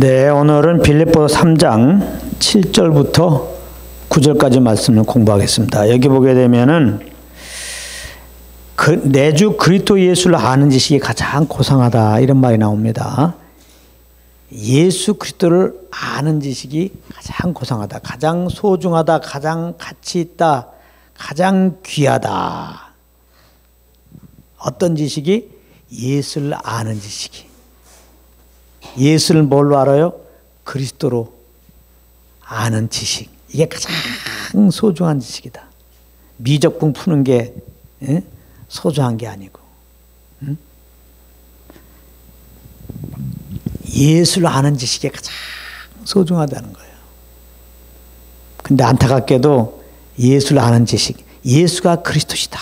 네, 오늘은 빌립보서 3장 7절부터 9절까지 말씀을 공부하겠습니다. 여기 보게 되면은 내주 그리스도 예수를 아는 지식이 가장 고상하다 이런 말이 나옵니다. 예수 그리스도를 아는 지식이 가장 고상하다, 가장 소중하다, 가장 가치 있다, 가장 귀하다. 어떤 지식이? 예수를 아는 지식이. 예수를 뭘로 알아요? 그리스도로 아는 지식. 이게 가장 소중한 지식이다. 미적분 푸는 게 소중한 게 아니고, 예수를 아는 지식이 가장 소중하다는 거예요. 근데 안타깝게도 예수를 아는 지식, 예수가 그리스도시다.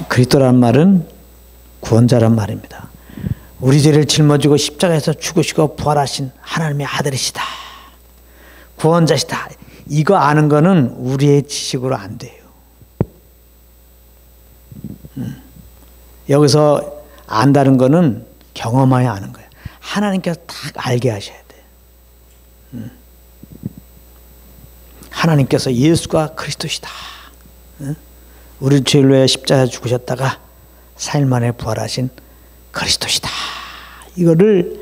그리스도란 말은 구원자란 말입니다. 우리 죄를 짊어지고 십자가에서 죽으시고 부활하신 하나님의 아들이시다, 구원자시다. 이거 아는 거는 우리의 지식으로 안 돼요. 여기서 안다는 거는 경험하여 아는 거예요. 하나님께서 딱 알게 하셔야 돼요. 하나님께서 예수가 그리스도시다, 우리 죄를 위해 십자가에 죽으셨다가 4일 만에 부활하신 그리스도시다. 이거를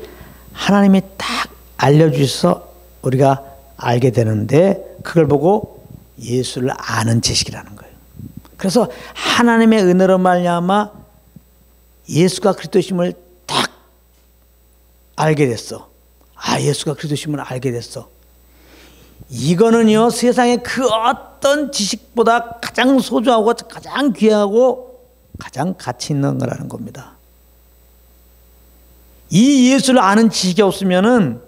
하나님이 딱 알려주셔서 우리가 알게 되는데, 그걸 보고 예수를 아는 지식이라는 거예요. 그래서 하나님의 은혜로 말미암아 예수가 그리스도심을 딱 알게 됐어. 아, 예수가 그리스도심을 알게 됐어. 이거는요, 세상의 그 어떤 지식보다 가장 소중하고 가장 귀하고 가장 가치 있는 거라는 겁니다. 이 예수를 아는 지식이 없으면은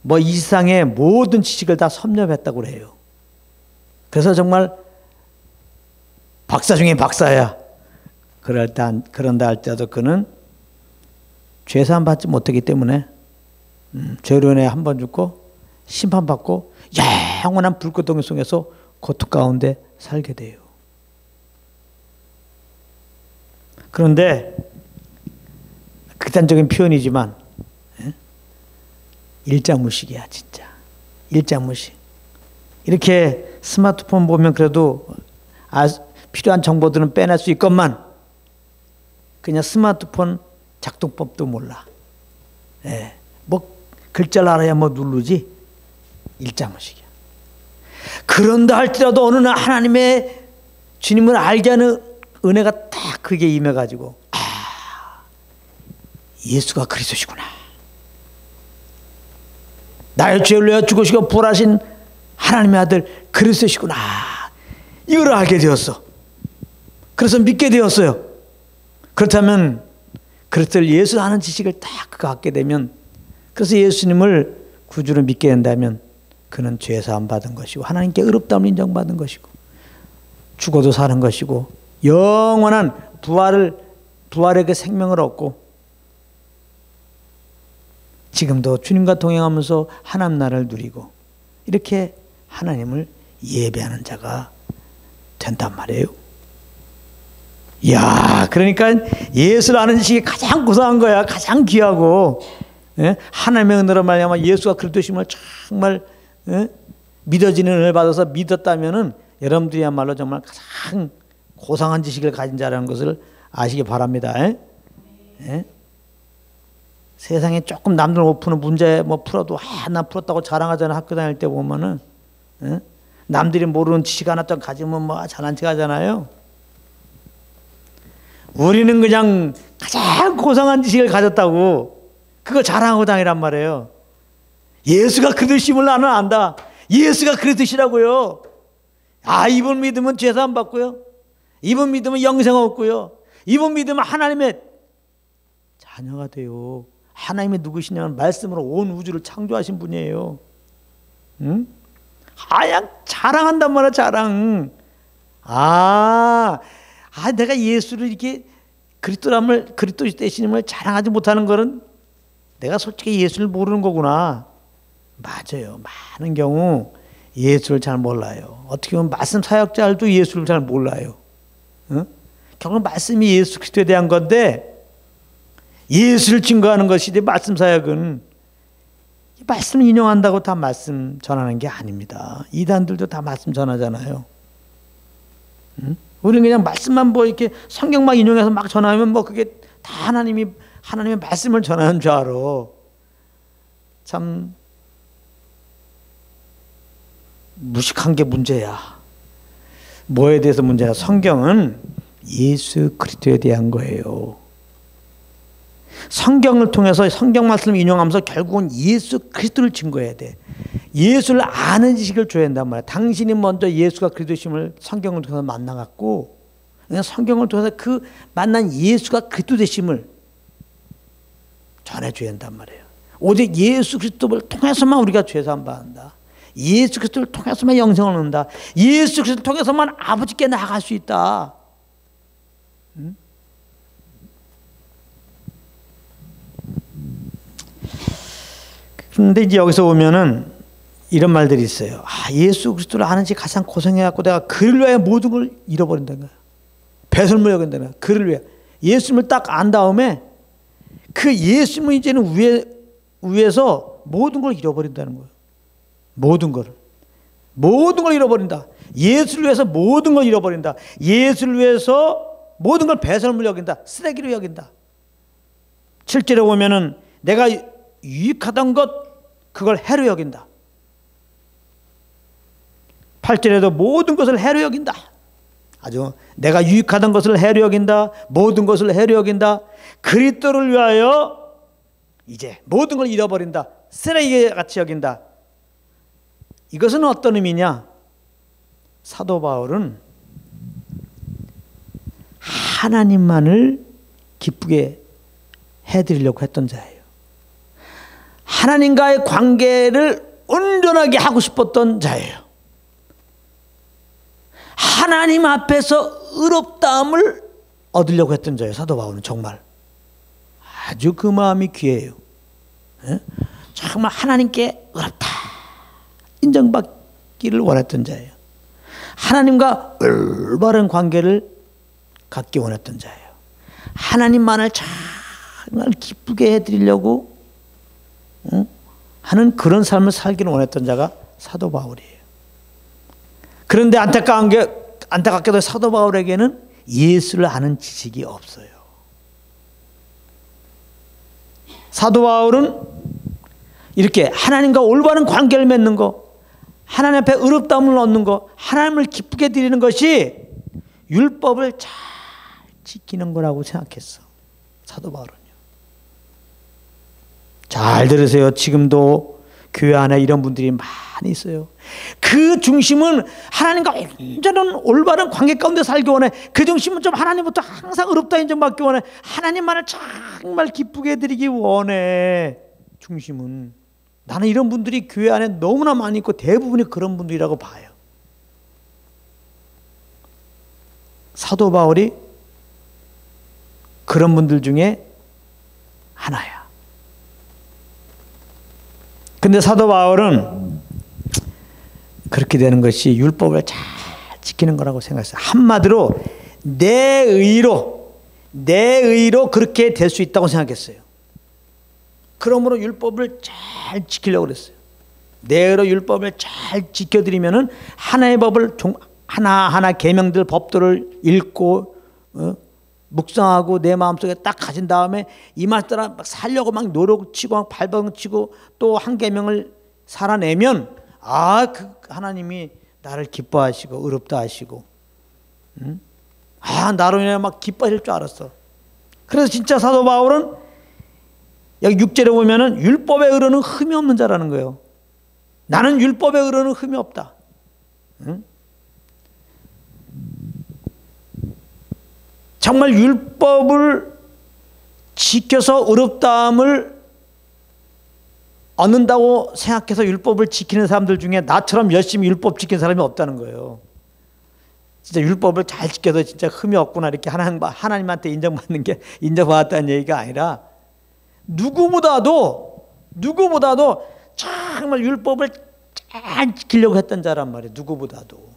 뭐 이 세상의 모든 지식을 다 섭렵했다고 그래요. 그래서 정말 박사 중에 박사야. 그런다 할지라도 그는 죄사함 받지 못하기 때문에 죄로 인해 한 번 죽고 심판받고 영원한 불구덩이 속에서 고통 가운데 살게 돼요. 그런데 극단적인 표현이지만 일자무식이야, 진짜. 일자무식. 이렇게 스마트폰 보면 그래도 필요한 정보들은 빼낼 수 있건만 그냥 스마트폰 작동법도 몰라. 뭐 글자를 알아야 뭐 누르지. 일자무식이야. 그런다 할지라도 어느 날 하나님의 주님을 알게 하는 은혜가 딱 그게 임해가지고, 예수가 그리스도시구나, 나의 죄를 위하여 죽으시고 부활하신 하나님의 아들 그리스도시구나, 이걸 알게 되었어. 그래서 믿게 되었어요. 그렇다면 그리스도를 예수 아는 지식을 딱 갖게 되면, 그래서 예수님을 구주로 믿게 된다면 그는 죄 사함 받은 것이고 하나님께 의롭다함을 인정받은 것이고 죽어도 사는 것이고 영원한 부활의 그 생명을 얻고 지금도 주님과 동행하면서 하나님 나라를 누리고 이렇게 하나님을 예배하는 자가 된단 말이에요. 이야, 그러니까 예수를 아는 지식이 가장 고상한 거야. 가장 귀하고, 하나님의 은혜로 말미암아 예수가 그리스도심을 정말 믿어지는 은혜를 받아서 믿었다면은 여러분들이야말로 정말 가장 고상한 지식을 가진 자라는 것을 아시기 바랍니다. 세상에 조금 남들 못 푸는 문제 뭐 풀어도 나 풀었다고 자랑하잖아. 학교 다닐 때 보면은 남들이 모르는 지식 하나 좀 가지면 뭐 잘난 척 하잖아요. 우리는 그냥 가장 고상한 지식을 가졌다고 그거 자랑하고 다니란 말이에요. 예수가 그리스도심을 나는 안다. 예수가 그리스도시라고요. 이분 믿으면 죄사함 받고요, 이분 믿으면 영생 얻고요, 이분 믿으면 하나님의 자녀가 돼요. 하나님이 누구시냐면 말씀으로 온 우주를 창조하신 분이에요. 그냥 자랑한단 말이야, 자랑. 내가 예수를 이렇게 그리스도 되시님을 자랑하지 못하는 거는 내가 솔직히 예수를 모르는 거구나. 맞아요. 많은 경우 예수를 잘 몰라요. 어떻게 보면 말씀 사역자들도 예수를 잘 몰라요. 결국 말씀이 예수 그리스도에 대한 건데 예수를 증거하는 것이 말씀 사역은 말씀을 인용한다고 다 말씀 전하는 게 아닙니다. 이단들도 다 말씀 전하잖아요. 응? 우리는 그냥 말씀만 뭐 이렇게 성경만 인용해서 막 전하면 뭐 그게 다 하나님의 말씀을 전하는 줄 알아. 참 무식한 게 문제야. 뭐에 대해서 문제야? 성경은 예수 그리스도에 대한 거예요. 성경을 통해서 성경 말씀을 인용하면서 결국은 예수 그리스도를 증거해야 돼. 예수를 아는 지식을 줘야 한단 말이야. 당신이 먼저 예수가 그리스도심을 성경을 통해서 만나갖고 성경을 통해서 그 만난 예수가 그리스도 되심을 전해줘야 한단 말이에요. 오직 예수 그리스도를 통해서만 우리가 죄사함 받는다. 예수 그리스도를 통해서만 영생을 얻는다. 예수 그리스도를 통해서만 아버지께 나아갈 수 있다. 응? 그런데 이제 여기서 보면은 이런 말들이 있어요. 예수 그리스도를 아는 지 가장 고생해갖고 내가 그를 위해 모든 걸 잃어버린다는 거야. 배설물 여긴다는 거야. 그를 위해. 예수님을 딱 안 다음에 그 예수님은 이제는 위에서 모든 걸 잃어버린다는 거예요. 모든 걸 잃어버린다. 예수를 위해서 모든 걸 잃어버린다. 예수를 위해서 모든 걸 배설물 여긴다. 쓰레기로 여긴다. 7절에 보면은 내가 유익하던 것 그걸 해로 여긴다. 8절에도 모든 것을 해로 여긴다. 아주 내가 유익하던 것을 해로 여긴다. 모든 것을 해로 여긴다. 그리스도를 위하여 이제 모든 걸 잃어버린다. 쓰레기같이 여긴다. 이것은 어떤 의미냐? 사도 바울은 하나님만을 기쁘게 해드리려고 했던 자예요. 하나님과의 관계를 온전하게 하고 싶었던 자예요. 하나님 앞에서 의롭다함을 얻으려고 했던 자예요. 사도 바울은 정말 아주 그 마음이 귀해요. 정말 하나님께 의롭다 인정받기를 원했던 자예요. 하나님과 올바른 관계를 갖기 원했던 자예요. 하나님만을 정말 기쁘게 해드리려고 하는 그런 삶을 살기를 원했던 자가 사도 바울이에요. 그런데 안타깝게도 사도 바울에게는 예수를 아는 지식이 없어요. 사도 바울은 이렇게 하나님과 올바른 관계를 맺는 거, 하나님 앞에 의롭다함을 얻는 거, 하나님을 기쁘게 드리는 것이 율법을 잘 지키는 거라고 생각했어. 사도 바울은요. 잘 들으세요. 지금도 교회 안에 이런 분들이 많이 있어요. 그 중심은 하나님과 온전한 올바른 관계 가운데 살기 원해. 그 중심은 좀 하나님부터 항상 의롭다 인정받기 원해. 하나님만을 정말 기쁘게 해드리기 원해. 중심은. 나는 이런 분들이 교회 안에 너무나 많이 있고 대부분이 그런 분들이라고 봐요. 사도 바울이 그런 분들 중에 하나야. 근데 사도 바울은 그렇게 되는 것이 율법을 잘 지키는 거라고 생각했어요. 한마디로 내 의로 그렇게 될 수 있다고 생각했어요. 그러므로 율법을 잘 지키려고 그랬어요. 내 의로 율법을 잘 지켜드리면은 하나의 법을 하나하나 계명들 법들을 읽고 묵상하고 내 마음속에 딱 가진 다음에 이 말 따라 막 살려고 막 노력치고 막 발버둥치고 또 한 계명을 살아내면 그 하나님이 나를 기뻐하시고 의롭다 하시고 나로 인해 막 기뻐하실 줄 알았어. 그래서 진짜 사도 바울은 여기 6절에 보면은 율법의 의로는 흠이 없는 자라는 거예요. 나는 율법의 의로는 흠이 없다. 정말 율법을 지켜서 의롭다함을 얻는다고 생각해서 율법을 지키는 사람들 중에 나처럼 열심히 율법 지키는 사람이 없다는 거예요. 진짜 율법을 잘 지켜서 진짜 흠이 없구나 이렇게 하나님한테 인정받았다는 얘기가 아니라 누구보다도 정말 율법을 잘 지키려고 했던 자란 말이에요. 누구보다도.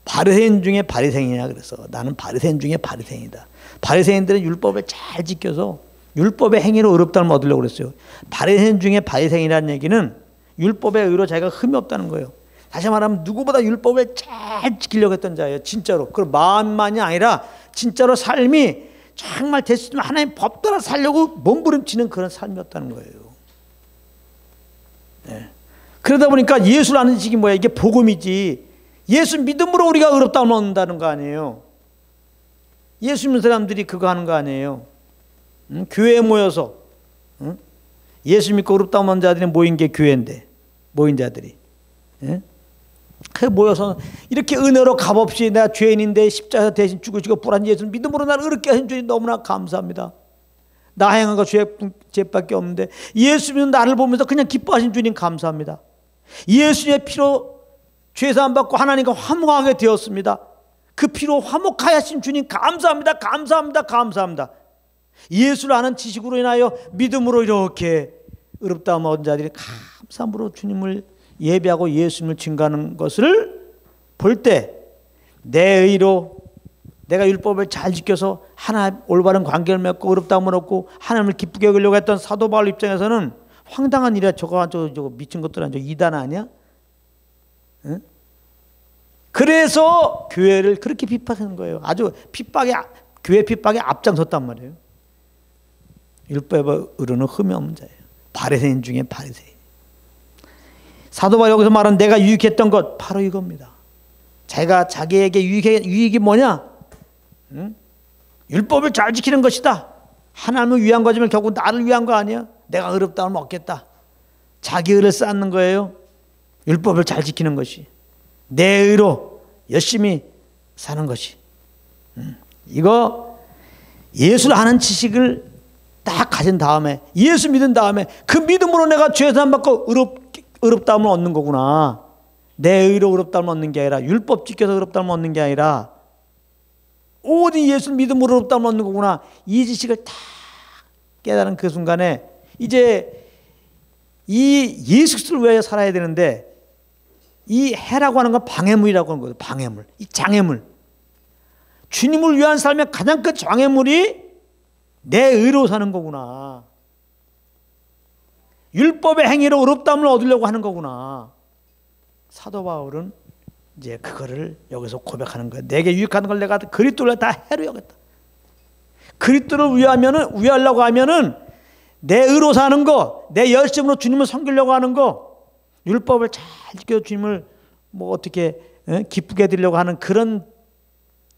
바리새인 중에 바리새인이야. 그래서 나는 바리새인 중에 바리새인이다. 바리새인들은 율법을 잘 지켜서 율법의 행위로 의롭다함을 얻으려고 그랬어요. 바리새인 중에 바리새인이라는 얘기는 율법의 의로 자기가 흠이 없다는 거예요. 다시 말하면 누구보다 율법을 잘 지키려고 했던 자예요. 진짜로. 그 마음만이 아니라 진짜로 삶이 정말 됐으면 하나님 법대로 살려고 몸부림치는 그런 삶이었다는 거예요. 네. 그러다 보니까 예수를 아는 지식이 뭐야? 이게 복음이지. 예수 믿음으로 우리가 의롭다함을 얻는다는 거 아니에요. 예수 믿는 사람들이 그거 하는 거 아니에요. 교회에 모여서 예수 믿고 의롭다함을 얻는 자들이 모인 게 교회인데, 모인 자들이. 그 모여서 이렇게 은혜로 값없이 내가 죄인인데 십자가 대신 죽으시고 부활한 예수를 믿음으로 나를 의롭게 하신 주님 너무나 감사합니다. 나 행한 거 죄밖에 없는데 예수 믿는 나를 보면서 그냥 기뻐하신 주님 감사합니다. 예수님의 피로 죄사함 받고 하나님과 화목하게 되었습니다. 그 피로 화목하여 하신 주님 감사합니다. 감사합니다. 감사합니다. 예수를 아는 지식으로 인하여 믿음으로 이렇게 의롭다함을 얻은 자들이 감사함으로 주님을 예배하고 예수님을 증거하는 것을 볼 때 내 의로 내가 율법을 잘 지켜서 하나님 올바른 관계를 맺고 의롭다함을 얻고 하나님을 기쁘게 여기려고 했던 사도 바울 입장에서는 황당한 일이야. 저거 미친 것들 저 이단 아니야? 응? 그래서 교회를 그렇게 비판하는 거예요. 아주 교회 핍박에 앞장섰단 말이에요. 율법의 의로는 흠이 없는 자예요. 바리새인 중에 바리새인. 사도 바울이 여기서 말하는 내가 유익했던 것 바로 이겁니다. 자기가 자기에게 유익이 뭐냐? 율법을 잘 지키는 것이다. 하나님을 위한 거지만 결국 나를 위한 거 아니야. 내가 의롭다함을 얻겠다. 자기 의를 쌓는 거예요. 율법을 잘 지키는 것이. 내 의로 열심히 사는 것이. 이거 예수를 아는 지식을 딱 가진 다음에 예수 믿은 다음에 그 믿음으로 내가 죄사함 받고 의롭다함을 얻는 거구나. 내 의로 의롭다함을 얻는 게 아니라 율법 지켜서 의롭다함을 얻는 게 아니라 오직 예수 믿음으로 의롭다함을 얻는 거구나. 이 지식을 다 깨달은 그 순간에 이제 이 예수 그리스도를 위하여 살아야 되는데 이 해라고 하는 건 방해물이라고 하는 거예요. 방해물. 이 장애물. 주님을 위한 삶의 가장 큰 장애물이 내 의로 사는 거구나. 율법의 행위로 의롭다함을 얻으려고 하는 거구나. 사도 바울은 이제 그거를 여기서 고백하는 거예요. 내게 유익한 걸 내가 그리스도를 다 해로 여겼다. 그리스도를 위하려고 하면은 내 의로 사는 거, 내 열심으로 주님을 섬기려고 하는 거, 율법을 잘 지켜 주님을 어떻게 기쁘게 드리려고 하는 그런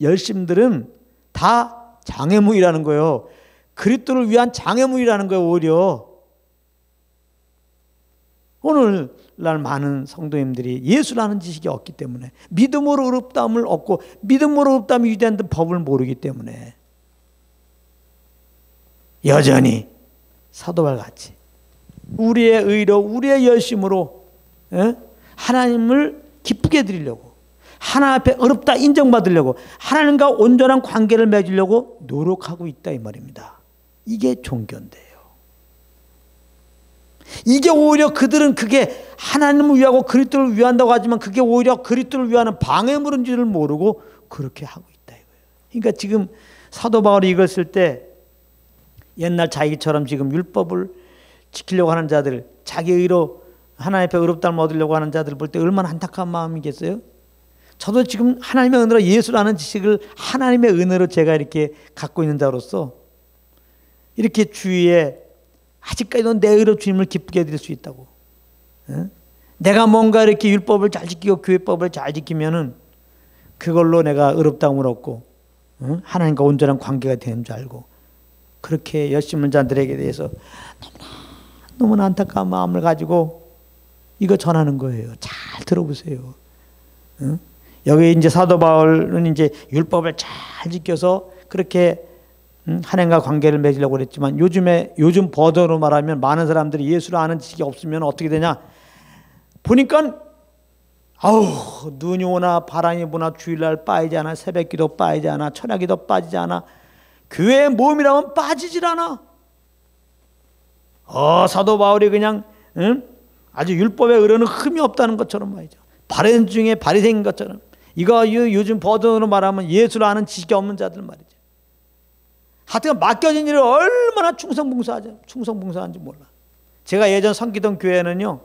열심들은 다 장애물이라는 거예요. 그리스도를 위한 장애물이라는 거예요. 오히려 오늘날 많은 성도님들이 예수를 아는 지식이 없기 때문에 믿음으로 의롭다함을 얻고 믿음으로 의롭다함이 유지하는 법을 모르기 때문에 여전히 사도바울같이 우리의 의로 우리의 열심으로 하나님을 기쁘게 드리려고 하나님 앞에 의롭다 인정받으려고 하나님과 온전한 관계를 맺으려고 노력하고 있다 이 말입니다. 이게 종교인데요. 이게 오히려 그들은 그게 하나님을 위하고 그리스도를 위한다고 하지만 그게 오히려 그리스도를 위하는 방해물인 줄을 모르고 그렇게 하고 있다 이거예요. 그러니까 지금 사도 바울이 이걸 쓸 때 옛날 자기처럼 지금 율법을 지키려고 하는 자들, 자기 의로 하나님 앞에 의롭다함을 얻으려고 하는 자들 볼 때 얼마나 안타까운 마음이겠어요? 저도 지금 하나님의 은혜로 예수를 아는 지식을 하나님의 은혜로 제가 이렇게 갖고 있는 자로서 이렇게 주위에 아직까지도 내 의로 주님을 기쁘게 해드릴 수 있다고. 내가 뭔가 이렇게 율법을 잘 지키고 교회법을 잘 지키면은 그걸로 내가 의롭다함을 얻고 하나님과 온전한 관계가 되는 줄 알고 그렇게 열심히 하는 자들에게 대해서 너무나 안타까운 마음을 가지고 이거 전하는 거예요. 잘 들어보세요. 여기 이제 사도 바울은 이제 율법을 잘 지켜서 그렇게 하나님과 관계를 맺으려고 그랬지만 요즘 버전으로 말하면 많은 사람들이 예수를 아는 지식이 없으면 어떻게 되냐 보니까 눈이 오나 바람이 부나 주일날 빠지지 않아 새벽기도 빠지지 않아 철야기도 빠지지 않아 교회의 모임이라면 빠지질 않아. 사도 바울이 그냥 아주 율법의 의로는 흠이 없다는 것처럼 말이죠. 바리새인 중에 바리새인 것처럼 이거 요즘 버전으로 말하면 예수를 아는 지식이 없는 자들 말이죠. 하여튼 맡겨진 일을 얼마나 충성봉사한지 몰라. 제가 예전 섬기던 교회는요,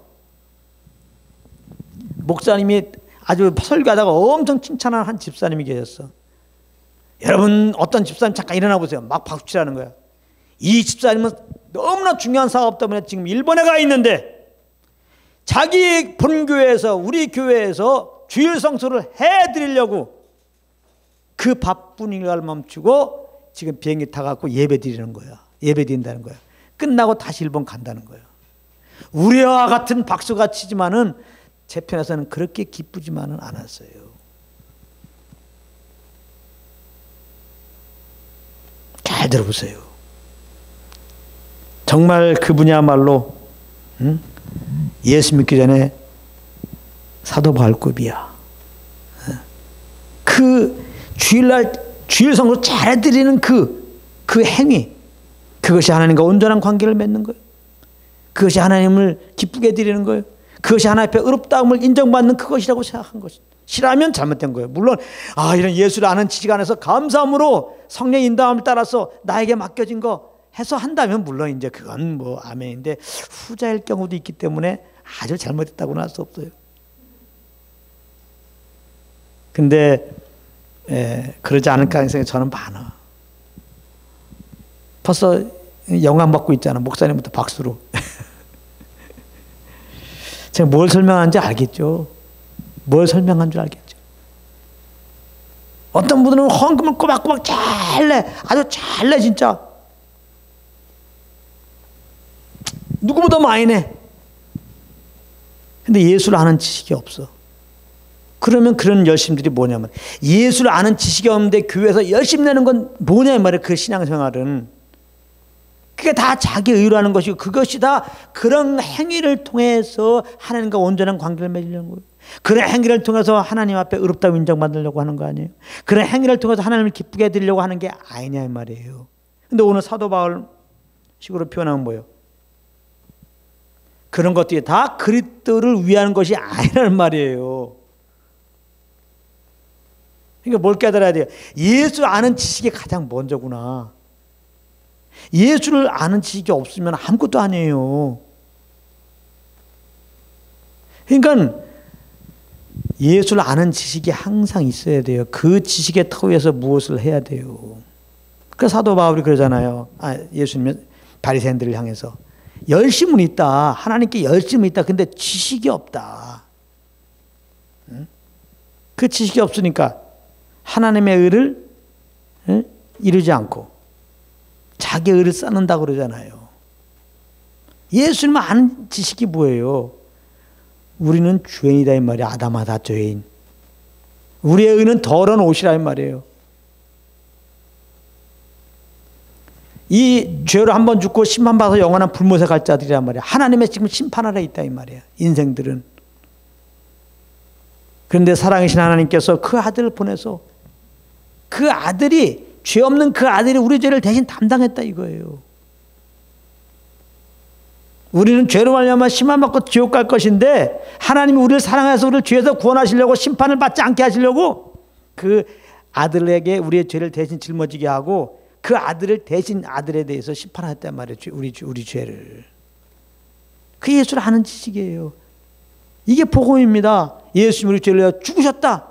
목사님이 아주 설교하다가 엄청 칭찬한 한 집사님이 계셨어. 여러분, 어떤 집사님 잠깐 일어나 보세요. 막 박수치라는 거야. 이 집사님은 너무나 중요한 사업 때문에 지금 일본에 가 있는데 자기 본교회에서, 우리 교회에서 주일 성수를 해드리려고 그 바쁜 일을 멈추고 지금 비행기 타갖고 예배 드리는 거야. 예배 드린다는 거야. 끝나고 다시 일본 간다는 거야. 우리와 같은 박수가 치지만은 제 편에서는 그렇게 기쁘지만은 않았어요. 잘 들어보세요. 정말 그분이야말로 예수 믿기 전에 사도 바울급이야. 그 주일날 주일 성수 잘해드리는 그 행위, 그것이 하나님과 온전한 관계를 맺는 거예요. 그것이 하나님을 기쁘게 드리는 거예요. 그것이 하나님 앞에 의롭다움을 인정받는 그것이라고 생각한 것이죠. 싫어하면 잘못된 거예요. 물론 이런 예수를 아는 지식 안에서 감사함으로 성령의 인도함을 따라서 나에게 맡겨진 거 해서 한다면 물론 이제 그건 뭐 아멘인데, 후자일 경우도 있기 때문에 아주 잘못했다고는 할 수 없어요. 근데 그러지 않을 가능성이 저는 많아. 벌써 영광받고 있잖아. 목사님부터 박수로. 제가 뭘 설명하는지 알겠죠. 뭘 설명한 줄 알겠죠. 어떤 분들은 헌금을 꼬박꼬박 잘 내. 아주 잘 내 진짜. 누구보다 많이 내. 근데 예수를 아는 지식이 없어. 그러면 그런 열심들이 뭐냐면, 예수를 아는 지식이 없는데 교회에서 열심 내는 건 뭐냐 이 말이에요. 그 신앙생활은 그게 다 자기 의로 하는 것이고, 그것이 다 그런 행위를 통해서 하나님과 온전한 관계를 맺으려는 거예요. 그런 행위를 통해서 하나님 앞에 의롭다고 인정받으려고 하는 거 아니에요. 그런 행위를 통해서 하나님을 기쁘게 해드리려고 하는 게 아니냐 이 말이에요. 근데 오늘 사도 바울 식으로 표현하면 뭐예요? 그런 것들이 다 그리스도를 위한 것이 아니라는 말이에요. 그러니까 뭘 깨달아야 돼요? 예수 아는 지식이 가장 먼저구나. 예수를 아는 지식이 없으면 아무것도 아니에요. 그러니까 예수를 아는 지식이 항상 있어야 돼요. 그 지식의 터위에서 무엇을 해야 돼요. 그래서 사도 바울이 그러잖아요. 예수님 바리새인들을 향해서 열심은 있다. 하나님께 열심은 있다. 근데 지식이 없다. 그 지식이 없으니까 하나님의 의를 이루지 않고 자기 의를 쌓는다고 그러잖아요. 예수님 아는 지식이 뭐예요? 우리는 죄인이다 이 말이야. 아담하다 죄인. 우리의 의는 더러운 옷이라 이 말이에요. 이 죄로 한번 죽고 심판받아서 영원한 불못에 갈 자들이란 말이야. 하나님의 지금 심판 아래 있다 이 말이야. 인생들은. 그런데 사랑이신 하나님께서 그 아들을 보내서 그 아들이, 죄 없는 그 아들이 우리 죄를 대신 담당했다 이거예요. 우리는 죄로 말미암아 심판받고 지옥 갈 것인데, 하나님이 우리를 사랑해서 우리를 죄에서 구원하시려고, 심판을 받지 않게 하시려고 그 아들에게 우리의 죄를 대신 짊어지게 하고 그 아들을 대신 아들에 대해서 심판했단 말이에요. 우리 죄를. 그 예수를 아는 지식이에요. 이게 복음입니다. 예수님이 우리 죄를 위하여 죽으셨다.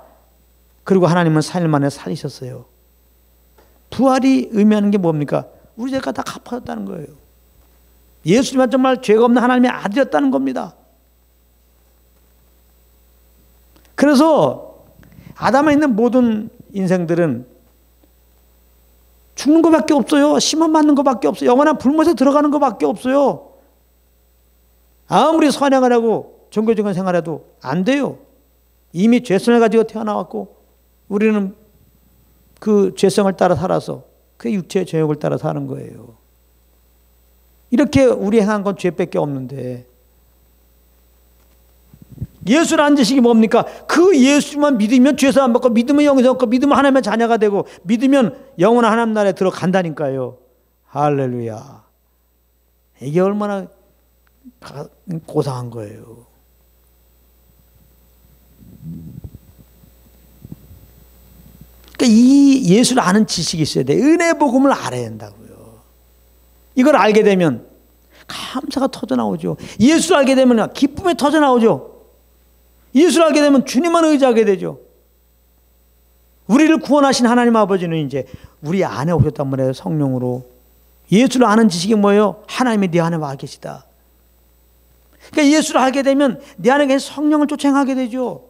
그리고 하나님은 4일 만에 살리셨어요. 부활이 의미하는 게 뭡니까? 우리 죄가 다 갚아졌다는 거예요. 예수님은 정말 죄가 없는 하나님의 아들이었다는 겁니다. 그래서 아담에 있는 모든 인생들은 죽는 것밖에 없어요. 심판 받는 것밖에 없어요. 영원한 불못에 들어가는 것밖에 없어요. 아무리 선행을 하고 종교적인 생활해도 안 돼요. 이미 죄성을 가지고 태어나왔고, 우리는 그 죄성을 따라 살아서 그 육체의 정욕을 따라 사는 거예요. 이렇게 우리 행한 건 죄밖에 없는데, 예수를 아는 지식이 뭡니까? 그 예수만 믿으면 죄사 안 받고, 믿으면 영생 얻고, 믿으면 하나님의 자녀가 되고, 믿으면 영원한 하나님 나라에 들어간다니까요. 할렐루야. 이게 얼마나 고상한 거예요. 그러니까 이 예수를 아는 지식이 있어야 돼. 은혜 복음을 알아야 된다고요. 이걸 알게 되면 감사가 터져나오죠. 예수를 알게 되면 기쁨이 터져나오죠. 예수를 알게 되면 주님만 의지하게 되죠. 우리를 구원하신 하나님 아버지는 이제 우리 안에 오셨단 말이에요. 성령으로. 예수를 아는 지식이 뭐예요? 하나님이 네 안에 와 계시다. 그러니까 예수를 알게 되면 내 안에 계신 성령을 쫓아 행하게 되죠.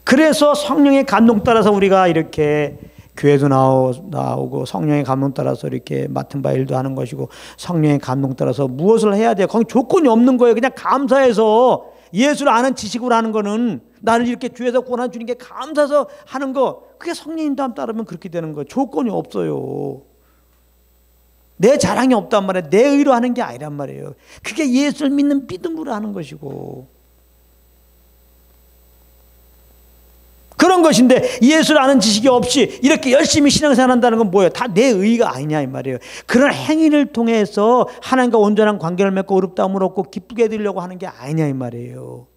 그래서 성령의 감동 따라서 우리가 이렇게 교회도 나오고 성령의 감동 따라서 이렇게 맡은 바 일도 하는 것이고, 성령의 감동 따라서 무엇을 해야 돼요? 거기 조건이 없는 거예요. 그냥 감사해서 예수를 아는 지식으로 하는 거는, 나를 이렇게 교회에서 구원한 주님께 감사해서 하는 거, 그게 성령님 따르면 그렇게 되는 거예요. 조건이 없어요. 내 자랑이 없단 말이에요. 내 의로 하는 게 아니란 말이에요. 그게 예수를 믿는 믿음으로 하는 것이고, 그런 것인데, 예수를 아는 지식이 없이 이렇게 열심히 신앙생활 한다는 건 뭐예요? 다 내 의가 아니냐 이 말이에요. 그런 행위를 통해서 하나님과 온전한 관계를 맺고 의롭다함을 얻고 기쁘게 해드리려고 하는 게 아니냐 이 말이에요.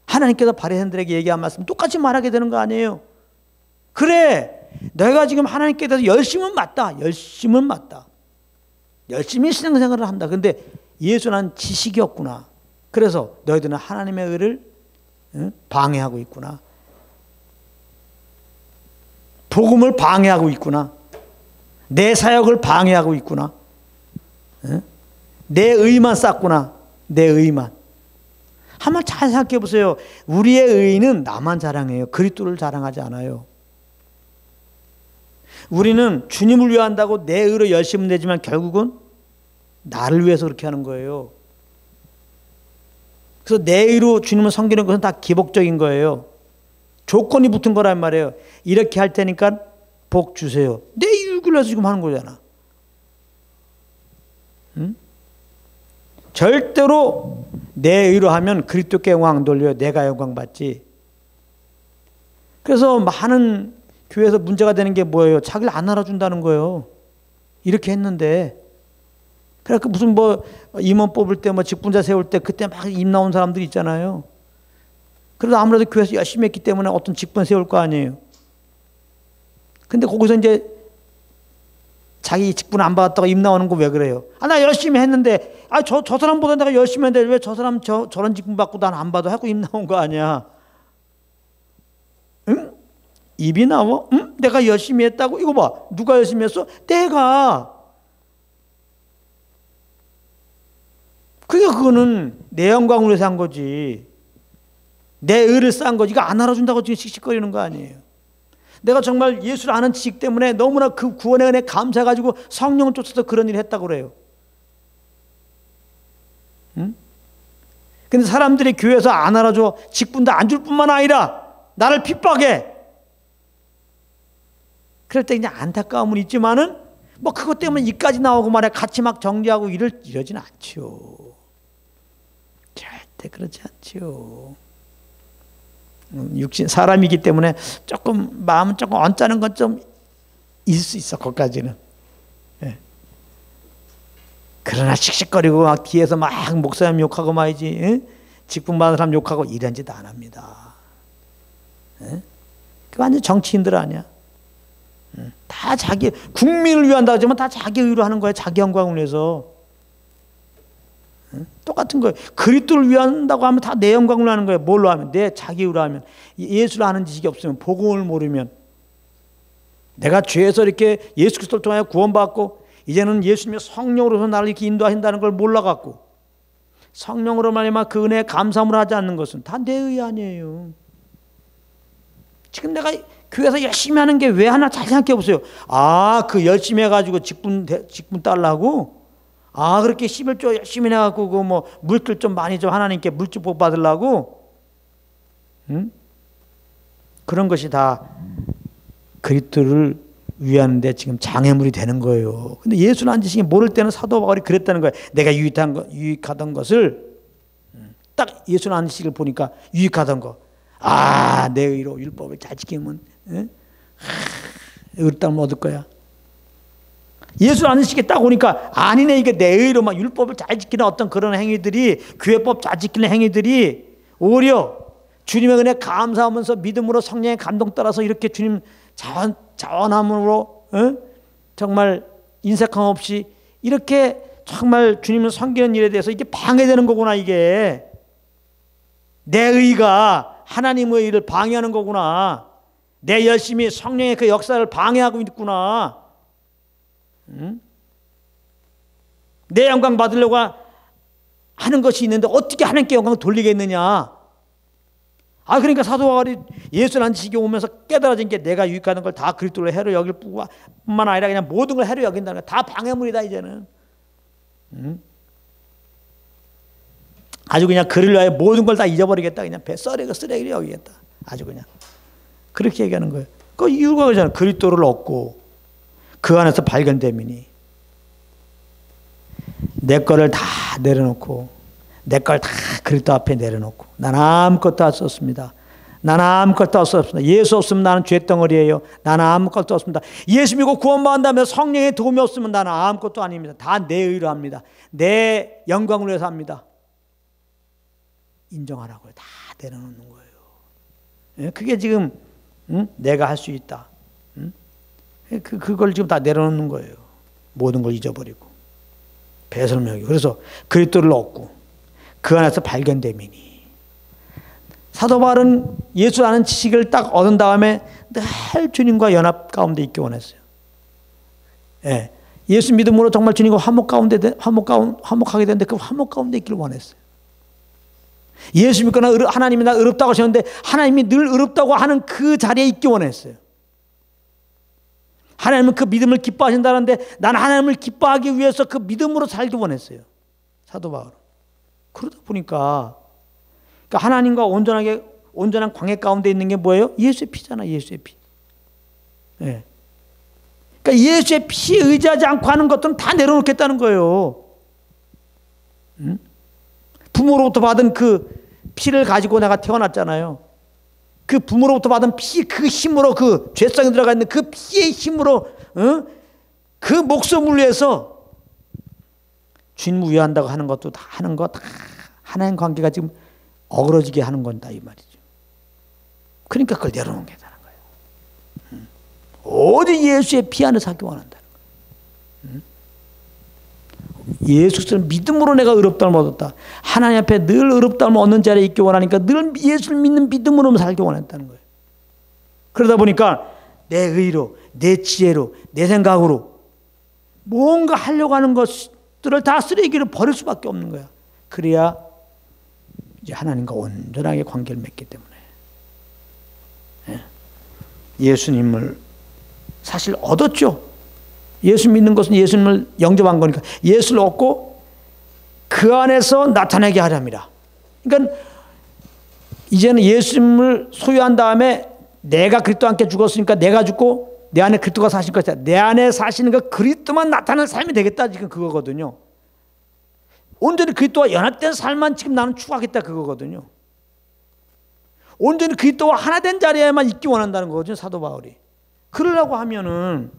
하나님께서 바리새인들에게 얘기한 말씀 똑같이 말하게 되는 거 아니에요? 그래, 내가 지금 하나님께 대해서 열심은 맞다. 열심은 맞다. 열심히 신앙생활을 한다. 근데 예수는 지식이 없구나. 그래서 너희들은 하나님의 의를 방해하고 있구나. 복음을 방해하고 있구나. 내 사역을 방해하고 있구나. 내 의만 쌓구나. 내 의만. 한번 잘 생각해 보세요. 우리의 의는 나만 자랑해요. 그리스도를 자랑하지 않아요. 우리는 주님을 위해 한다고 내 의로 열심히 내지만 결국은 나를 위해서 그렇게 하는 거예요. 그래서 내 의로 주님을 섬기는 것은 다 기복적인 거예요. 조건이 붙은 거란 말이에요. 이렇게 할 테니까 복 주세요. 내 이익을 위해서 지금 하는 거잖아. 응? 절대로 내 의로 하면 그리스도께 영광 돌려요. 내가 영광 받지. 그래서 많은 교회에서 문제가 되는 게 뭐예요? 자기를 안 알아준다는 거예요. 이렇게 했는데. 그러니까 무슨 뭐 임원 뽑을 때 뭐 직분자 세울 때 그때 막 입 나온 사람들이 있잖아요. 그래도 아무래도 교회에서 열심히 했기 때문에 어떤 직분 세울 거 아니에요. 근데 거기서 이제 자기 직분 안 받았다고 입 나오는 거 왜 그래요? 아, 나 열심히 했는데, 아, 저 사람보다 내가 열심히 했는데 왜 저 사람 저런 직분 받고 난 안 받아? 하고 입 나온 거 아니야. 응? 입이 나와? 응? 내가 열심히 했다고? 이거 봐. 누가 열심히 했어? 내가. 그러니까 그거는 내 영광을 위해서 한 거지. 내 의를 쌓은 거지. 이거 안 알아준다고 지금 씩씩거리는 거 아니에요. 내가 정말 예수를 아는 지식 때문에 너무나 그 구원의 은혜에 감사해가지고 성령을 쫓아서 그런 일을 했다고 그래요. 응? 근데 사람들이 교회에서 안 알아줘. 직분도 안 줄 뿐만 아니라 나를 핍박해. 그럴 때 그냥 안타까움은 있지만은 뭐 그것 때문에 이까지 나오고 말해 같이 막 정리하고 이러진 않죠. 절대 그렇지 않죠. 육신 사람이기 때문에 조금 마음은 조금 언짢은 건 좀 있을 수 있어. 거기까지는. 예. 그러나 씩씩거리고 막 뒤에서 막 목사님 욕하고 말이지. 예? 직분 받은 사람 욕하고 이런 짓 안 합니다. 예? 그 완전 정치인들 아니야. 다 자기 국민을 위한다 하지만 다 자기 의로 하는 거야. 자기 영광을 위해서. 똑같은 거예요. 그리스도를 위한다고 하면 다 내 영광을 하는 거예요. 뭘로 하면? 내 자기 의로 하면. 예수를 아는 지식이 없으면, 복음을 모르면, 내가 죄에서 이렇게 예수 그리스도를 통하여 구원받고 이제는 예수님의 성령으로서 나를 이렇게 인도하신다는 걸 몰라갖고 성령으로 말미암아 그 은혜에 감사함을 하지 않는 것은 다 내 의 아니에요. 지금 내가 교회에서 열심히 하는 게 왜 하나 잘 생각해 보세요. 아, 그 열심히 해가지고 직분 달라고? 아, 그렇게 11조 열심히 해갖고 그 뭐 물질 좀 많이 좀 하나님께 물주복 받으려고? 응? 그런 것이 다 그리스도를 위하는데 지금 장애물이 되는 거예요. 근데 예수는 안 지식이 모를 때는 사도 바울이 그랬다는 거예요. 내가 유익하던 것을 딱 예수는 안 지식을 보니까 유익하던 거. 아, 내 의로 율법을 잘 지키면 의롭다함을 얻을 거야. 예수 안 지키게 딱 오니까 아니네, 이게 내 의로 막 율법을 잘 지키는 어떤 그런 행위들이, 교회법 잘 지키는 행위들이 오히려 주님의 은혜 감사하면서 믿음으로 성령의 감동 따라서 이렇게 주님 자원함으로 정말 인색함 없이 이렇게 정말 주님을 섬기는 일에 대해서 이게 방해되는 거구나. 이게 내 의가 하나님의 일을 방해하는 거구나. 내 열심히 성령의 그 역사를 방해하고 있구나. 내 영광 받으려고 하는 것이 있는데 어떻게 하나님께 영광을 돌리겠느냐. 그러니까 사도 바울이 예수라는 지식에 오면서 깨달아진 게 내가 유익하는 걸 다 그리스도로 해로 여길 뿐만 아니라 그냥 모든 걸 해로 여긴다는 거. 다 방해물이다 이제는. 아주 그냥 그를 위하여 모든 걸 다 잊어버리겠다. 그냥 쓰레기를 여기겠다. 아주 그냥 그렇게 얘기하는 거예요. 그 이유가 그잖아요. 그리스도를 얻고 그 안에서 발견됨이니 내 거를 다 내려놓고 내 걸 다 그리스도 앞에 내려놓고 난 아무것도 할 수 없습니다. 나는 아무것도 할 수 없습니다. 예수 없으면 나는 죄덩어리예요. 나는 아무것도 없습니다. 예수 믿고 구원받는다면 성령의 도움이 없으면 나는 아무것도 아닙니다. 다 내 의로 합니다. 내 영광을 위해서 합니다. 인정하라고요. 다 내려놓는 거예요. 그게 지금 내가 할 수 있다. 그걸 지금 다 내려놓는 거예요. 모든 걸 잊어버리고 배설을 여기고. 그래서 그리스도를 얻고 그 안에서 발견됨이니. 사도 바울은 예수 아는 지식을 딱 얻은 다음에 늘 주님과 연합 가운데 있기 원했어요. 예수 믿음으로 정말 주님과 화목하게 되는데 그 화목 가운데 있기를 원했어요. 예수 믿거나 하나님이 나 의롭다고 하셨는데 하나님이 늘 의롭다고 하는 그 자리에 있기 원했어요. 하나님은 그 믿음을 기뻐하신다는데 나는 하나님을 기뻐하기 위해서 그 믿음으로 살기 원했어요. 사도 바울은. 그러다 보니까 그러니까 하나님과 온전한 관계 가운데 있는 게 뭐예요? 예수의 피잖아. 예수의 피. 그러니까 예수의 피에 의지하지 않고 하는 것들은 다 내려놓겠다는 거예요. 부모로부터 받은 그 피를 가지고 내가 태어났잖아요. 그 부모로부터 받은 피, 그 힘으로, 그 죄성이 들어가 있는 그 피의 힘으로, 그 목숨을 위해서 주님 위한다고 하는 것도 다 하는 거 다 하나님 관계가 지금 어그러지게 하는 건다 이 말이죠. 그러니까 그걸 내려놓는 게 되는 거예요. 오직 예수의 피 안에 살기 원한다는 거예요. 예수 그리스도를 믿음으로 내가 의롭다함을 얻었다. 하나님 앞에 늘 의롭다함을 얻는 자리에 있기 원하니까 늘 예수를 믿는 믿음으로 살기 원했다는 거예요. 그러다 보니까 내 의로, 내 지혜로, 내 생각으로 뭔가 하려고 하는 것들을 다 쓰레기로 버릴 수밖에 없는 거야. 그래야 이제 하나님과 온전하게 관계를 맺기 때문에 예수님을 사실 얻었죠. 예수 믿는 것은 예수님을 영접한 거니까 예수를 얻고 그 안에서 나타나게 하려 합니다. 그러니까 이제는 예수님을 소유한 다음에 내가 그리스도와 함께 죽었으니까 내가 죽고 내 안에 그리스도가 사실 것이다. 내 안에 사시는 그 그리스도만 나타나는 삶이 되겠다. 지금 그거거든요. 온전히 그리스도와 연합된 삶만 지금 나는 추구하겠다 그거거든요. 온전히 그리스도와 하나 된 자리에만 있기 원한다는 거거든요. 사도 바울이. 그러려고 하면은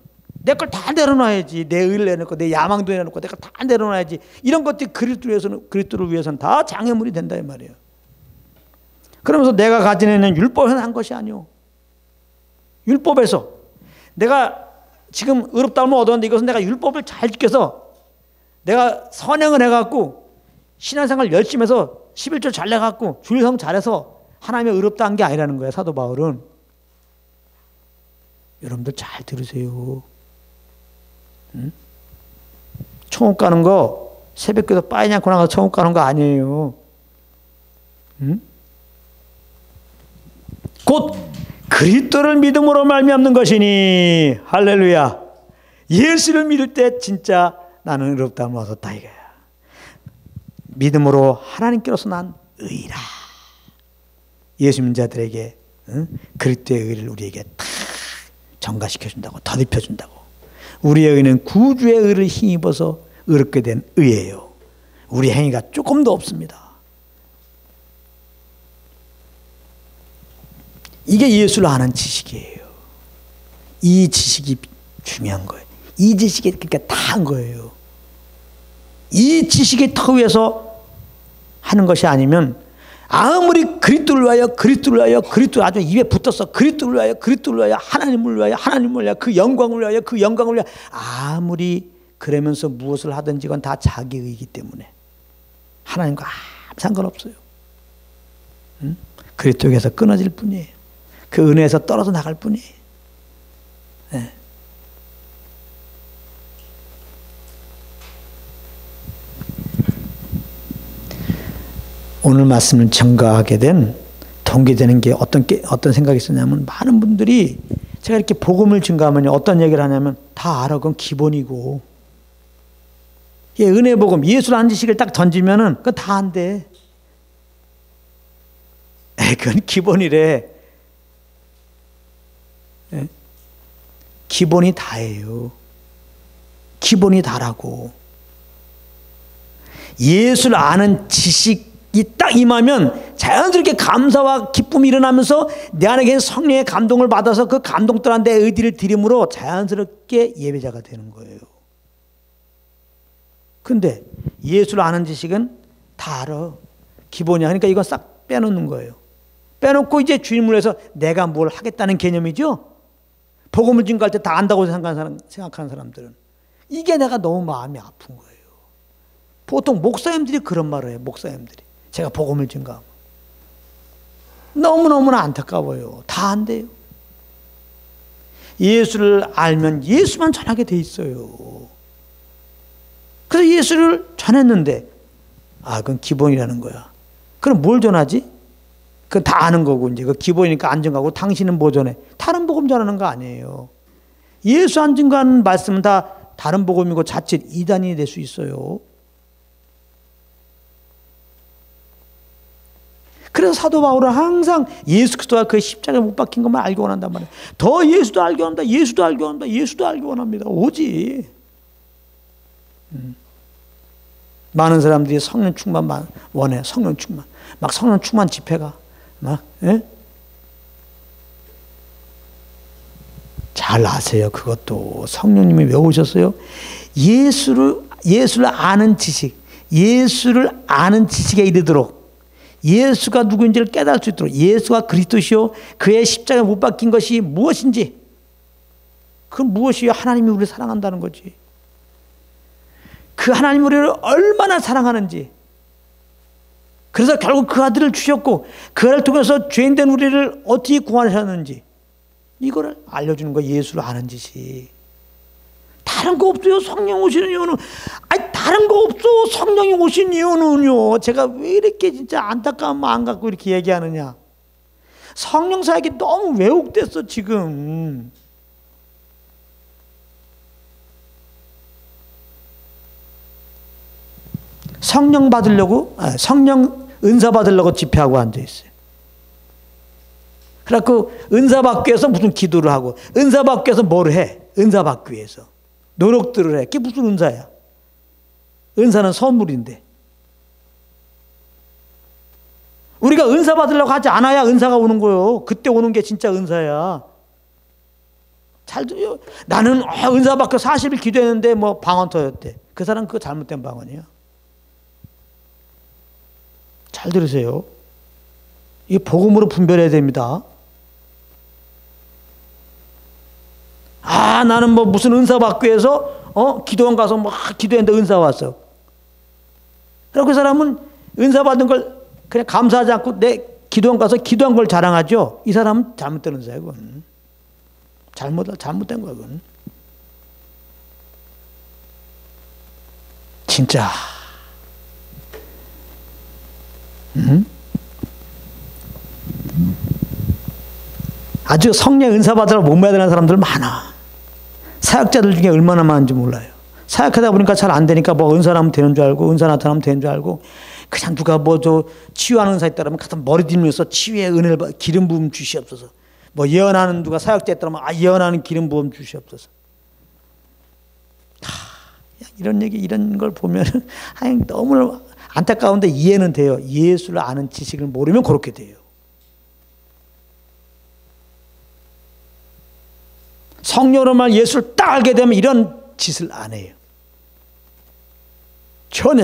내 걸 다 내려놔야지. 내 의를 내놓고 내 야망도 내놓고 내 걸 다 내려놔야지. 이런 것들이 그리스도를 위해서는 다 장애물이 된다 이 말이에요. 그러면서 내가 가지는 율법에서 한 것이 아니오. 율법에서 내가 지금 의롭다함을 얻었는데 이것은 내가 율법을 잘 지켜서 내가 선행을 해갖고 신앙생활 열심히 해서 11조 잘 내갖고 주일성 잘해서 하나님의 의롭다 한 게 아니라는 거예요. 사도 바울은. 여러분들 잘 들으세요. 청옥 가는 거 새벽기도 빠이지 않고 나가서 청옥 가는 거 아니에요. 곧 그리스도를 믿음으로 말미암는 것이니 할렐루야. 예수를 믿을 때 진짜 나는 의롭다함을 얻었다 이거야. 믿음으로 하나님께로서 난 의라. 예수 믿는 자들에게 그리스도의 의를 우리에게 다 전가시켜준다고 더듬혀준다고. 우리의 의는 구주의 의를 힘입어서 의롭게 된 의예요. 우리 행위가 조금도 없습니다. 이게 예수를 아는 지식이에요. 이 지식이 중요한 거예요. 이 지식이 그러니까 다 한 거예요. 이 지식의 터 위에서 하는 것이 아니면 아무리 그리스도를 위하여 아주 입에 붙었어. 그리스도를 위하여 하나님을 위하여 그 영광을 위하여 아무리 그러면서 무엇을 하든지 그건 다 자기의이기 때문에 하나님과 아무 상관없어요. 그리스도에서 끊어질 뿐이에요. 그 은혜에서 떨어져 나갈 뿐이에요. 네. 오늘 말씀을 증거하게 된 동기되는 게 어떤 생각이 있었냐면, 많은 분들이 제가 이렇게 복음을 증거하면 어떤 얘기를 하냐면, 다 알아. 그건 기본이고. 예, 은혜 복음, 예수를 아는 지식을 딱 던지면은 그건 다 안 돼. 그건 기본이래. 예? 기본이 다예요. 기본이 다라고. 예수를 아는 지식이 딱 임하면 자연스럽게 감사와 기쁨이 일어나면서 내 안에 성령의 감동을 받아서 그 감동 또한 내 의지를 들임으로 자연스럽게 예배자가 되는 거예요. 근데 예수를 아는 지식은 다 알아. 기본이야. 그러니까 이건 싹 빼놓는 거예요. 빼놓고 이제 주임을 해서 내가 뭘 하겠다는 개념이죠. 복음을 증거할 때 다 안다고 생각하는 사람들은. 이게 내가 너무 마음이 아픈 거예요. 보통 목사님들이 그런 말을 해요. 목사님들이. 제가 복음을 증거하면. 너무너무나 안타까워요. 다 안 돼요. 예수를 알면 예수만 전하게 돼 있어요. 그래서 예수를 전했는데, 그건 기본이라는 거야. 그럼 뭘 전하지? 그건 다 아는 거고, 이제 그 기본이니까 안 증거하고, 당신은 뭐 전해? 다른 복음 전하는 거 아니에요. 예수 안 증거하는 말씀은 다 다른 복음이고 자칫 이단이 될 수 있어요. 그래서 사도 바울은 항상 예수 그리스도가 그 십자가에 못 박힌 것만 알기 원한단 말이에요. 더 예수도 알기 원한다. 예수도 알기 원한다. 예수도 알기 원합니다. 오지. 많은 사람들이 성령 충만 원해. 성령 충만. 막 성령 충만 집회가 막. 예? 잘 아세요. 그것도 성령님이 왜 오셨어요? 예수를 아는 지식, 예수를 아는 지식에 이르도록, 예수가 누구인지를 깨달을 수 있도록, 예수가 그리스도시요 그의 십자가에 못 박힌 것이 무엇인지, 그건 무엇이요? 하나님이 우리를 사랑한다는 거지. 그 하나님이 우리를 얼마나 사랑하는지, 그래서 결국 그 아들을 주셨고 그 아들을 통해서 죄인된 우리를 어떻게 구원하셨는지, 이거를 알려주는 거예요. 예수를 아는 지식. 다른 거 없어요. 성령 오시는 이유는. 다른 거 없어. 성령이 오신 이유는요. 제가 왜 이렇게 진짜 안타까운 마음 갖고 이렇게 얘기하느냐. 성령 사역이 너무 왜곡됐어 지금. 성령 받으려고, 성령 은사 받으려고 집회하고 앉아있어요. 그래갖고 은사 받기 위해서 무슨 기도를 하고, 은사 받기 위해서 뭘 해? 은사 받기 위해서 노력들을 해. 그게 무슨 은사야? 은사는 선물인데. 우리가 은사 받으려고 하지 않아야 은사가 오는 거예요. 그때 오는 게 진짜 은사야. 잘 들어요. 나는 은사 받고 40일 기도했는데 뭐 방언 터졌대. 그 사람 그거 잘못된 방언이야. 잘 들으세요. 이 복음으로 분별해야 됩니다. 나는 뭐 무슨 은사 받기 위해서 기도원 가서 막 기도했는데 은사 왔어. 그리고 그 사람은 은사 받은 걸 그냥 감사하지 않고 내 기도원 가서 기도한 걸 자랑하죠. 이 사람은 잘못된 은사예요. 그건. 잘못된 거야. 그건. 진짜. 아주 성령 은사 받으러 목매야 되는 사람들 많아. 사역자들 중에 얼마나 많은지 몰라요. 사역하다 보니까 잘 안 되니까 뭐 은사하면 되는 줄 알고, 은사 나타나면 되는 줄 알고, 그냥 누가 뭐 치유하는 은사 있다면 가서 머리 들면서 치유의 은혜를 기름 부음 주시옵소서. 뭐 예언하는 누가 사역자 있다면 예언하는 기름 부음 주시옵소서. 이런 얘기, 이런 걸 보면 너무 안타까운데 이해는 돼요. 예수를 아는 지식을 모르면 그렇게 돼요. 성령으로만 예수를 딱 알게 되면 이런 짓을 안 해요. 전혀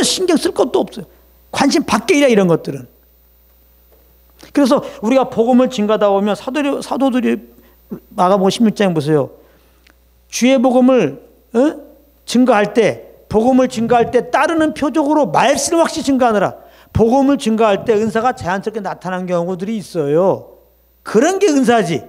신경 쓸 것도 없어요. 관심 밖에 이래 이런 것들은. 그래서 우리가 복음을 증가하다 보면 사도들이 마가복음 16장에 보세요. 주의 복음을 증가할 때, 복음을 증가할 때 따르는 표적으로 말씀을 확실히 증가하느라 복음을 증가할 때 은사가 자연스럽게 나타나는 경우들이 있어요. 그런 게 은사지.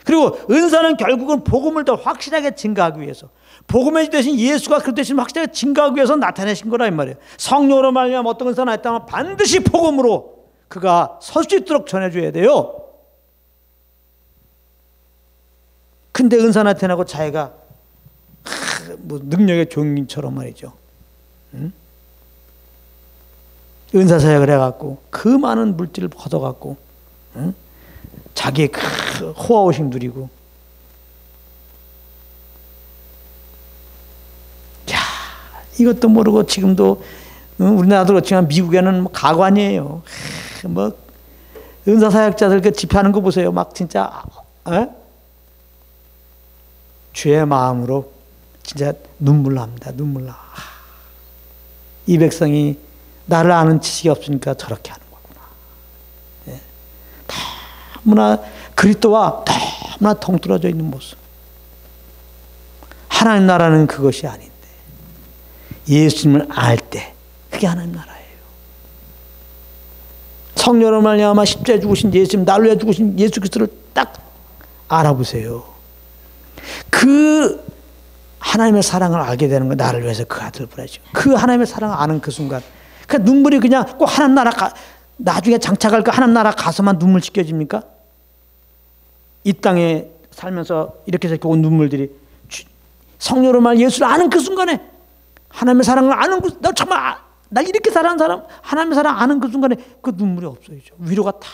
그리고 은사는 결국은 복음을 더 확실하게 증가하기 위해서, 복음의 대신 예수가 그 대신 확실하게 증가하기 위해서 나타내신 거라 이 말이에요. 성령으로 말미암아 어떤 은사가 나타나면 반드시 복음으로 그가 설 수 있도록 전해줘야 돼요. 근데 은사 나타나고 자기가 뭐 능력의 종인처럼 말이죠. 은사 사역을 해갖고 그 많은 물질을 걷어갖고 자기의 그 호화호식 누리고, 야, 이것도 모르고 지금도 우리나라도 그렇지만 미국에는 뭐 가관이에요. 뭐 은사 사역자들 그 집회하는 거 보세요. 막 진짜 주의 마음으로 진짜 눈물 납니다. 눈물 나. 이 백성이 나를 아는 지식이 없으니까 저렇게 하는 거구나. 예. 너무나 그리스도와 너무나 동떨어져 있는 모습. 하나님 나라는 그것이 아닌데 예수님을 알 때 그게 하나님 나라예요. 성령으로 말미암아 십자가에 죽으신 예수님, 나를 위해 죽으신 예수 그리스도를 딱 알아보세요. 그 하나님의 사랑을 알게 되는 거, 나를 위해서 그 아들을 보내죠. 그 하나님의 사랑을 아는 그 순간, 그 눈물이 그냥 꼭 하나님 나라 나중에 장차갈 그 하나님 나라 가서만 눈물 씻겨집니까? 이 땅에 살면서 이렇게 이렇게 온 눈물들이 성령으로 말 예수를 아는 그 순간에, 하나님의 사랑을 아는 그, 나 정말 나 이렇게 사랑하는 사람, 하나님의 사랑 아는 그 순간에 그 눈물이 없어지죠. 위로가 탁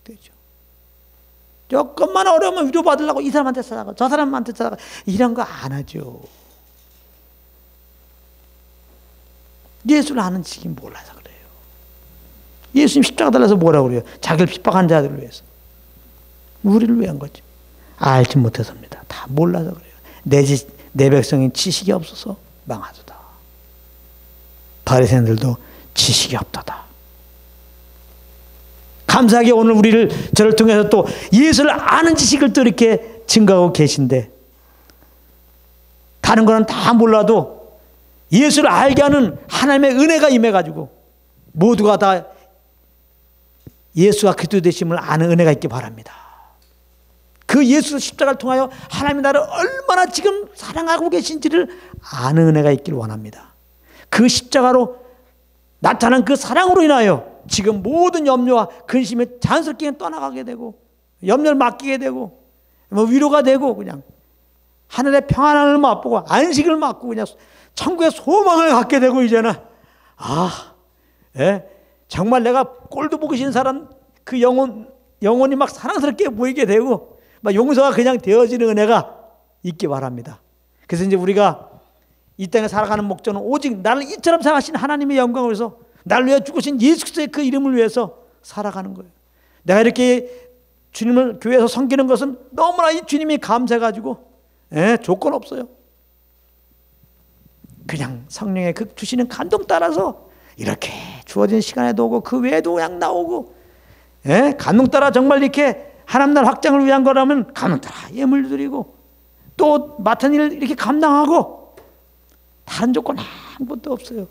되죠. 조금만 어려우면 위로받으려고 이 사람한테 찾아가, 저 사람한테 찾아가, 이런 거 안 하죠. 예수를 아는 지식이 몰라서 그래요. 예수님 십자가 달라서 뭐라고 그래요? 자기를 핍박한 자들을 위해서. 우리를 위한 거죠. 알지 못해서입니다. 다 몰라서 그래요. 내 백성이 지식이 없어서 망하도다. 바리새인들도 지식이 없도다. 감사하게 오늘 저를 통해서 또 예수를 아는 지식을 또 이렇게 증가하고 계신데, 다른 거는 다 몰라도 예수를 알게 하는 하나님의 은혜가 임해가지고 모두가 다 예수가 그리스도 되심을 아는 은혜가 있기 바랍니다. 그 예수 십자가를 통하여 하나님이 나를 얼마나 지금 사랑하고 계신지를 아는 은혜가 있기를 원합니다. 그 십자가로 나타난 그 사랑으로 인하여 지금 모든 염려와 근심이 자연스럽게 떠나가게 되고, 염려를 맡기게 되고, 뭐 위로가 되고, 그냥 하늘의 평안을 맛보고 안식을 맛고 그냥 천국의 소망을 갖게 되고, 이제는 정말 내가 꼴도 보기 싫은 사람 그 영혼이 막 사랑스럽게 보이게 되고, 막 용서가 그냥 되어지는 은혜가 있기 바랍니다. 그래서 이제 우리가 이 땅에 살아가는 목적은 오직 나를 이처럼 사랑하신 하나님의 영광을 위해서, 나를 위해 죽으신 예수 그리스도의 그 이름을 위해서 살아가는 거예요. 내가 이렇게 주님을 교회에서 섬기는 것은 너무나 이 주님이 감사해가지고 조건 없어요. 그냥 성령의 그 주시는 감동 따라서 이렇게 주어진 시간에도 오고 그 외에도 그냥 나오고, 감동 따라 정말 이렇게 하나님 나라 확장을 위한 거라면 감동 따라 예물 드리고, 또 맡은 일을 이렇게 감당하고, 다른 조건 아무것도 없어요.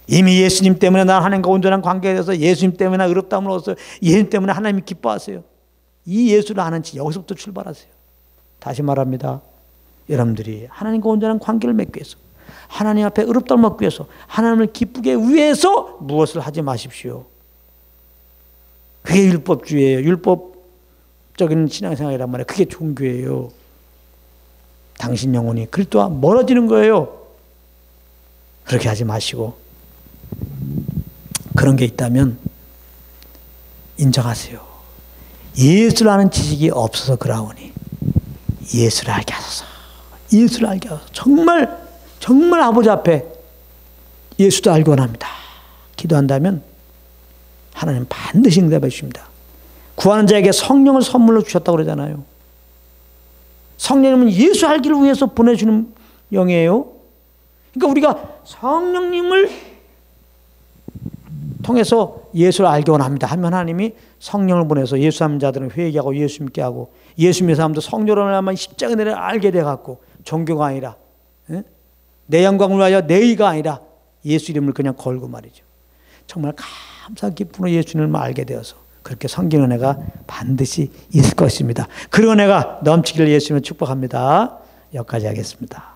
이미 예수님 때문에 나 하나님과 온전한 관계에 대해서, 예수님 때문에 나 의롭다함을 얻었어요. 예수님 때문에 하나님이 기뻐하세요. 이 예수를 아는지 여기서부터 출발하세요. 다시 말합니다. 여러분들이 하나님과 온전한 관계를 맺기 위해서, 하나님 앞에 의롭다함을 얻기 위해서, 하나님을 기쁘게 위해서 무엇을 하지 마십시오. 그게 율법주의예요. 율법적인 신앙생활이란 말이에요. 그게 종교예요. 당신 영혼이 그리스도와 멀어지는 거예요. 그렇게 하지 마시고, 그런 게 있다면 인정하세요. 예수를 아는 지식이 없어서 그러오니 예수를 알게 하소서. 예수를 알게 하소서. 정말 아버지 앞에 예수도 알기 원합니다. 기도한다면 하나님 반드시 응답해 주십니다. 구하는 자에게 성령을 선물로 주셨다고 그러잖아요. 성령님은 예수 알기를 위해서 보내주는 영이에요. 그러니까 우리가 성령님을 통해서 예수를 알기 원합니다 하면 하나님이 성령을 보내서 예수 믿는 자들은 회개하고 예수 믿게 하고 예수 믿는 사람도 성령으로 하면 십자가 은혜를 알게 돼갖고 종교가 아니라 내 영광을 위하여 내 의가 아니라 예수 이름을 그냥 걸고 말이죠. 정말 감사 기쁨으로 예수님을 알게 되어서 그렇게 섬기는 은혜가 반드시 있을 것입니다. 그 은혜가 넘치기를 예수님을 축복합니다. 여기까지 하겠습니다.